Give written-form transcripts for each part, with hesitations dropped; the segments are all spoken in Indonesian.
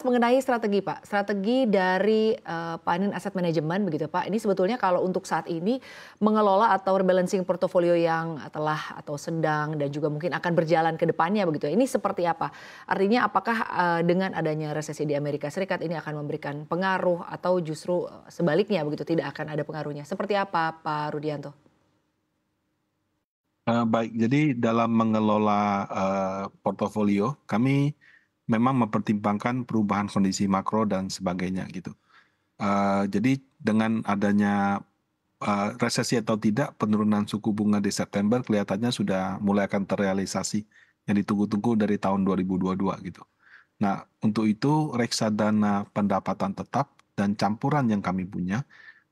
mengenai strategi Pak, strategi dari, Panin Asset Management begitu Pak, ini sebetulnya kalau untuk saat ini mengelola atau rebalancing portofolio yang telah atau sedang dan juga mungkin akan berjalan ke depannya begitu ya, ini seperti apa? Artinya apakah, dengan adanya resesi di Amerika Serikat ini akan memberikan pengaruh atau justru, sebaliknya begitu tidak akan ada pengaruhnya? Seperti apa Pak Rudianto? Baik, jadi dalam mengelola, portofolio, kami memang mempertimbangkan perubahan kondisi makro dan sebagainya gitu. Jadi dengan adanya, resesi atau tidak, penurunan suku bunga di September kelihatannya sudah mulai akan terrealisasi, yang ditunggu-tunggu dari tahun 2022 gitu. Nah, untuk itu reksadana pendapatan tetap dan campuran yang kami punya,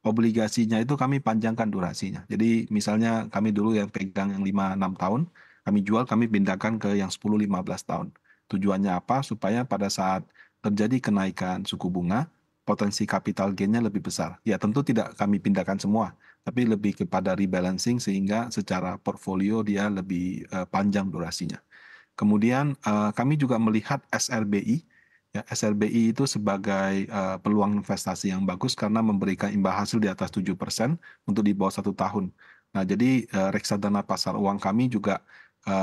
obligasinya itu kami panjangkan durasinya. Jadi misalnya kami dulu yang pegang yang 5 6 tahun, kami jual, kami pindahkan ke yang 10 15 tahun. Tujuannya apa? Supaya pada saat terjadi kenaikan suku bunga, potensi capital gain-nya lebih besar. Ya tentu tidak kami pindahkan semua, tapi lebih kepada rebalancing sehingga secara portfolio dia lebih, panjang durasinya. Kemudian, kami juga melihat SRBI, ya SRBI itu sebagai, peluang investasi yang bagus karena memberikan imbal hasil di atas 7% untuk di bawah 1 tahun. Nah jadi, reksadana pasar uang kami juga,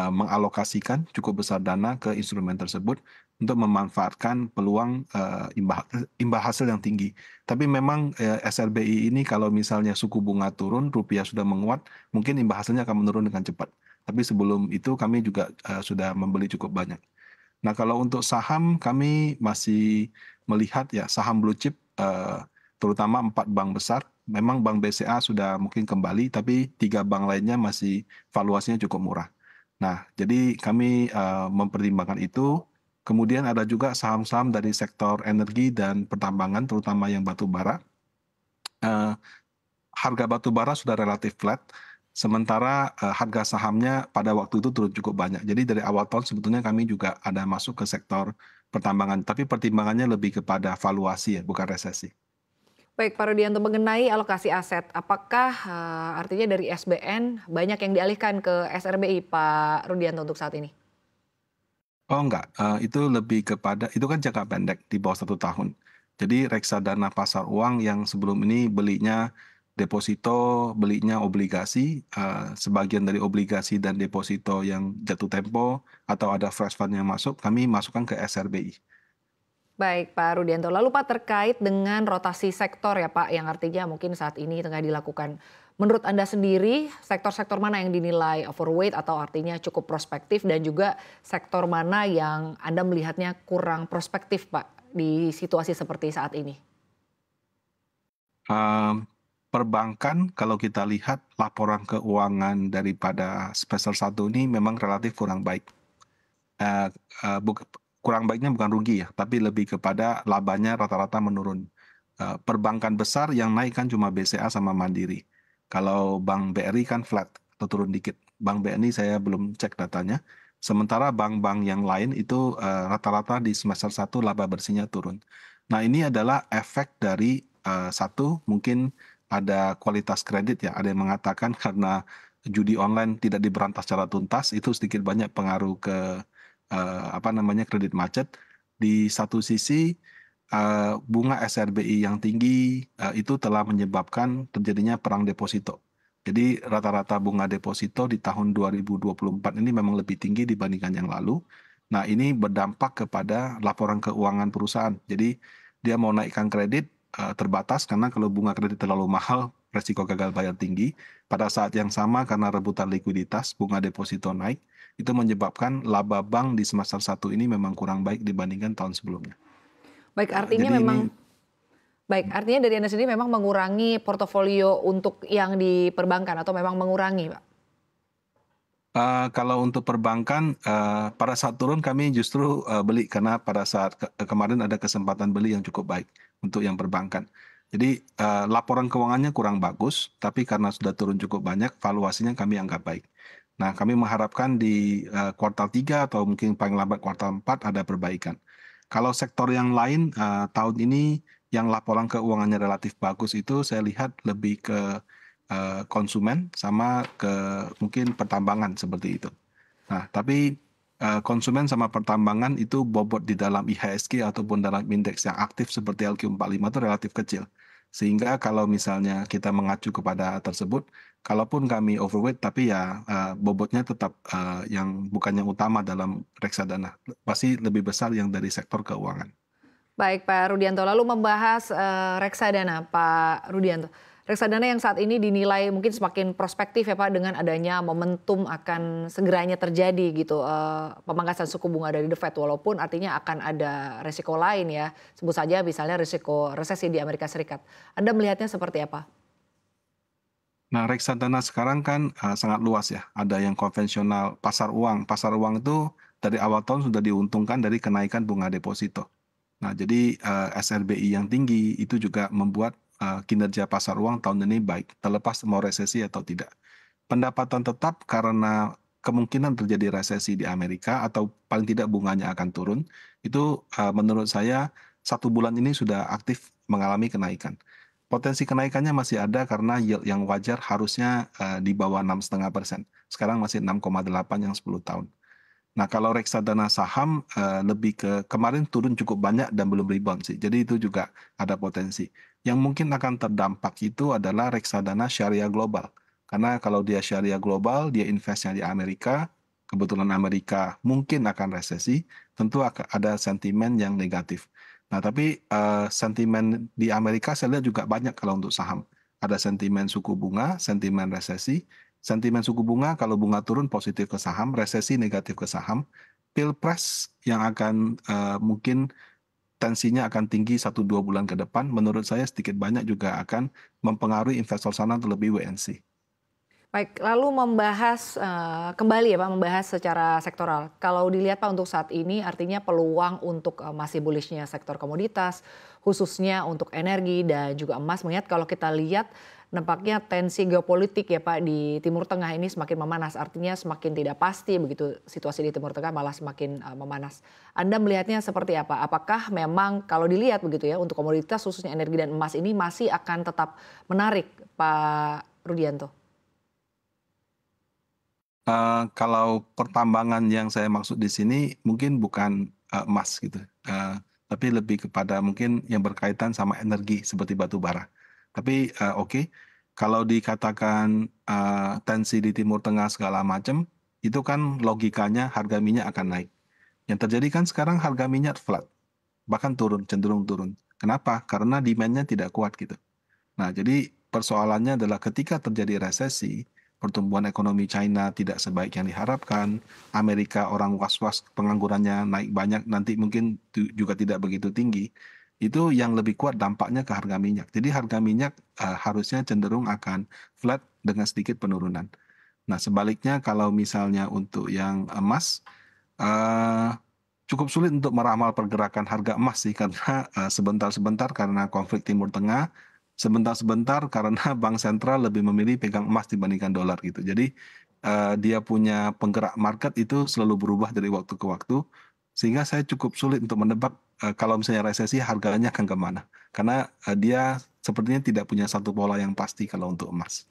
mengalokasikan cukup besar dana ke instrumen tersebut untuk memanfaatkan peluang, imbal hasil yang tinggi. Tapi memang, SRBI ini kalau misalnya suku bunga turun, rupiah sudah menguat, mungkin imbal hasilnya akan menurun dengan cepat. Tapi sebelum itu kami juga, sudah membeli cukup banyak. Nah, kalau untuk saham kami masih melihat ya saham blue chip, terutama 4 bank besar, memang Bank BCA sudah mungkin kembali, tapi 3 bank lainnya masih valuasinya cukup murah. Nah, jadi kami, mempertimbangkan itu, kemudian ada juga saham-saham dari sektor energi dan pertambangan, terutama yang batu bara. Eee Harga batu bara sudah relatif flat, sementara, harga sahamnya pada waktu itu turun cukup banyak. Jadi dari awal tahun sebetulnya kami juga ada masuk ke sektor pertambangan, tapi pertimbangannya lebih kepada valuasi ya, bukan resesi. Baik Pak Rudianto, mengenai alokasi aset, apakah, artinya dari SBN banyak yang dialihkan ke SRBI Pak Rudianto untuk saat ini? Oh enggak, itu lebih kepada itu kan jangka pendek di bawah 1 tahun. Jadi reksadana pasar uang yang sebelum ini belinya deposito, belinya obligasi, sebagian dari obligasi dan deposito yang jatuh tempo atau ada fresh fund yang masuk, kami masukkan ke SRBI. Baik Pak Rudianto, lalu Pak terkait dengan rotasi sektor ya Pak, yang artinya mungkin saat ini tengah dilakukan. Menurut Anda sendiri, sektor-sektor mana yang dinilai overweight atau artinya cukup prospektif dan juga sektor mana yang Anda melihatnya kurang prospektif Pak di situasi seperti saat ini? Perbankan kalau kita lihat laporan keuangan daripada semester 1 ini memang relatif kurang baik. Eee eee, buk Kurang baiknya bukan rugi ya, tapi lebih kepada labanya rata-rata menurun. Perbankan besar yang naik kan cuma BCA sama Mandiri. Kalau Bank BRI kan flat atau turun dikit. Bank BNI saya belum cek datanya. Sementara bank-bank yang lain itu, rata-rata di semester 1 laba bersihnya turun. Nah ini adalah efek dari, satu mungkin ada kualitas kredit ya, ada yang mengatakan karena judi online tidak diberantas secara tuntas, itu sedikit banyak pengaruh ke apa namanya, kredit macet. Di satu sisi, bunga SRBI yang tinggi, itu telah menyebabkan terjadinya perang deposito. Jadi rata-rata bunga deposito di tahun 2024 ini memang lebih tinggi dibandingkan yang lalu. Nah, ini berdampak kepada laporan keuangan perusahaan. Jadi dia mau naikkan kredit, terbatas karena kalau bunga kredit terlalu mahal, resiko gagal bayar tinggi. Pada saat yang sama karena rebutan likuiditas, bunga deposito naik, itu menyebabkan laba bank di semester 1 ini memang kurang baik dibandingkan tahun sebelumnya. Baik, artinya Jadi ini memang baik, artinya dari Anda sendiri memang mengurangi portofolio untuk yang di perbankan atau memang mengurangi, Pak? Kalau untuk perbankan, pada saat turun kami justru, beli karena pada saat kemarin ada kesempatan beli yang cukup baik untuk yang perbankan. Jadi, laporan keuangannya kurang bagus, tapi karena sudah turun cukup banyak, valuasinya kami anggap baik. Nah, kami mengharapkan di, kuartal 3 atau mungkin paling lambat kuartal 4 ada perbaikan. Kalau sektor yang lain, tahun ini yang laporan keuangannya relatif bagus itu saya lihat lebih ke, konsumen sama ke mungkin pertambangan seperti itu. Nah, tapi, konsumen sama pertambangan itu bobot di dalam IHSG ataupun dalam indeks yang aktif seperti LQ45 itu relatif kecil. Sehingga kalau misalnya kita mengacu kepada tersebut, kalaupun kami overweight tapi ya bobotnya tetap yang bukan yang utama dalam reksadana. Pasti lebih besar yang dari sektor keuangan. Baik Pak Rudianto, lalu membahas reksadana Pak Rudianto. Reksadana yang saat ini dinilai mungkin semakin prospektif ya Pak dengan adanya momentum akan segeranya terjadi gitu pemangkasan suku bunga dari The Fed, walaupun artinya akan ada resiko lain ya, sebut saja misalnya resiko resesi di Amerika Serikat. Anda melihatnya seperti apa? Nah, reksadana sekarang kan sangat luas ya. Ada yang konvensional, pasar uang. Pasar uang itu dari awal tahun sudah diuntungkan dari kenaikan bunga deposito. Nah, jadi SRBI yang tinggi itu juga membuat kinerja pasar uang tahun ini baik, terlepas mau resesi atau tidak. Pendapatan tetap karena kemungkinan terjadi resesi di Amerika atau paling tidak bunganya akan turun, itu menurut saya 1 bulan ini sudah aktif mengalami kenaikan. Potensi kenaikannya masih ada karena yield yang wajar harusnya di bawah 6,5%. Sekarang masih 6,8 yang 10 tahun. Nah, kalau reksadana saham lebih ke kemarin turun cukup banyak dan belum rebound sih. Jadi itu juga ada potensi. Yang mungkin akan terdampak itu adalah reksadana syariah global. Karena kalau dia syariah global, dia investnya di Amerika, kebetulan Amerika mungkin akan resesi, tentu akan ada sentimen yang negatif. Nah, tapi sentimen di Amerika saya lihat juga banyak kalau untuk saham. Ada sentimen suku bunga, sentimen resesi, sentimen suku bunga kalau bunga turun positif ke saham, resesi negatif ke saham. Pilpres yang akan mungkin tensinya akan tinggi 1-2 bulan ke depan, menurut saya sedikit banyak juga akan mempengaruhi investor sana untuk lebih wait and see. Baik, lalu membahas kembali ya Pak, membahas secara sektoral. Kalau dilihat Pak untuk saat ini artinya peluang untuk masih bullishnya sektor komoditas, khususnya untuk energi dan juga emas. Mengingat kalau kita lihat nampaknya tensi geopolitik ya Pak di Timur Tengah ini semakin memanas. Artinya semakin tidak pasti begitu situasi di Timur Tengah malah semakin memanas. Anda melihatnya seperti apa? Apakah memang kalau dilihat begitu ya untuk komoditas khususnya energi dan emas ini masih akan tetap menarik Pak Rudianto? Kalau pertambangan yang saya maksud di sini mungkin bukan emas gitu, tapi lebih kepada mungkin yang berkaitan sama energi seperti batu bara. Tapi oke, kalau dikatakan tensi di Timur Tengah segala macam, itu kan logikanya harga minyak akan naik. Yang terjadi kan sekarang harga minyak flat, bahkan turun, cenderung turun. Kenapa? Karena demand-nya tidak kuat gitu. Nah, jadi persoalannya adalah ketika terjadi resesi, pertumbuhan ekonomi China tidak sebaik yang diharapkan, Amerika orang was-was penganggurannya naik banyak, nanti mungkin juga tidak begitu tinggi, itu yang lebih kuat dampaknya ke harga minyak. Jadi harga minyak harusnya cenderung akan flat dengan sedikit penurunan. Nah, sebaliknya kalau misalnya untuk yang emas, eh, cukup sulit untuk meramal pergerakan harga emas sih karena sebentar-sebentar karena konflik Timur Tengah, sebentar-sebentar karena bank sentral lebih memilih pegang emas dibandingkan dolar gitu. Jadi dia punya penggerak market itu selalu berubah dari waktu ke waktu, sehingga saya cukup sulit untuk menebak kalau misalnya resesi harganya akan kemana. Karena dia sepertinya tidak punya satu pola yang pasti kalau untuk emas.